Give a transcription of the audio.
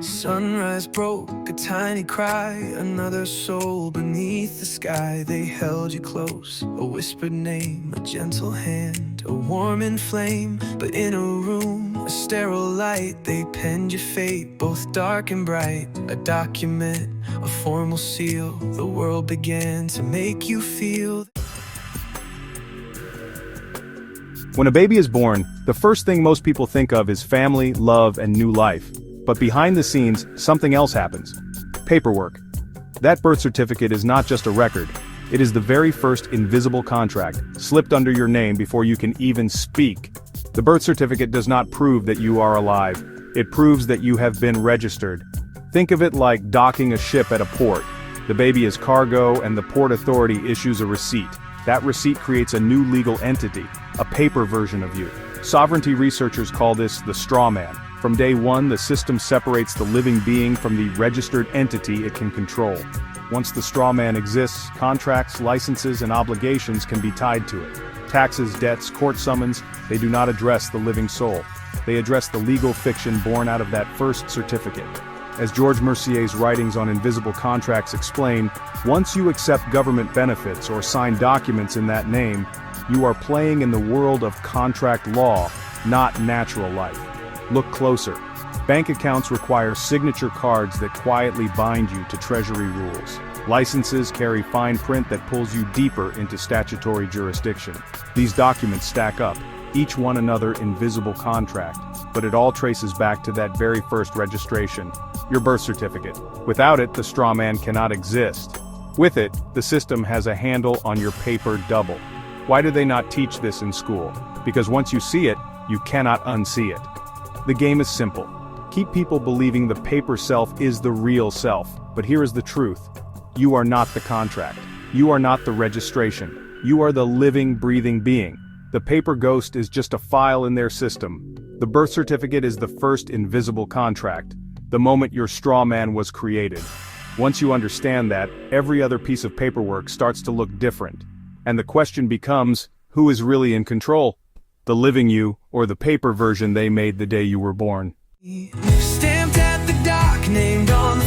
Sunrise broke a tiny cry, another soul beneath the sky. They held you close, a whispered name, a gentle hand, a warm flame. But in a room, a sterile light, they penned your fate, both dark and bright. A document, a formal seal, the world began to make you feel. When a baby is born, the first thing most people think of is family, love, and new life. But behind the scenes, something else happens. Paperwork. That birth certificate is not just a record. It is the very first invisible contract, slipped under your name before you can even speak. The birth certificate does not prove that you are alive. It proves that you have been registered. Think of it like docking a ship at a port. The baby is cargo and the port authority issues a receipt. That receipt creates a new legal entity, a paper version of you. Sovereignty researchers call this the straw man. From day one, the system separates the living being from the registered entity it can control. Once the straw man exists, contracts, licenses, and obligations can be tied to it. Taxes, debts, court summons, they do not address the living soul. They address the legal fiction born out of that first certificate. As George Mercier's writings on invisible contracts explain, once you accept government benefits or sign documents in that name, you are playing in the world of contract law, not natural life. Look closer. Bank accounts require signature cards that quietly bind you to Treasury rules. Licenses carry fine print that pulls you deeper into statutory jurisdiction. These documents stack up, each one another invisible contract, but it all traces back to that very first registration, your birth certificate. Without it, the straw man cannot exist. With it, the system has a handle on your paper double. Why do they not teach this in school? Because once you see it, you cannot unsee it. The game is simple. Keep people believing the paper self is the real self, but here is the truth. You are not the contract. You are not the registration. You are the living, breathing being. The paper ghost is just a file in their system. The birth certificate is the first invisible contract, the moment your straw man was created. Once you understand that, every other piece of paperwork starts to look different. And the question becomes, who is really in control? The living you, or the paper version they made the day you were born? Stamped at the dock, named on the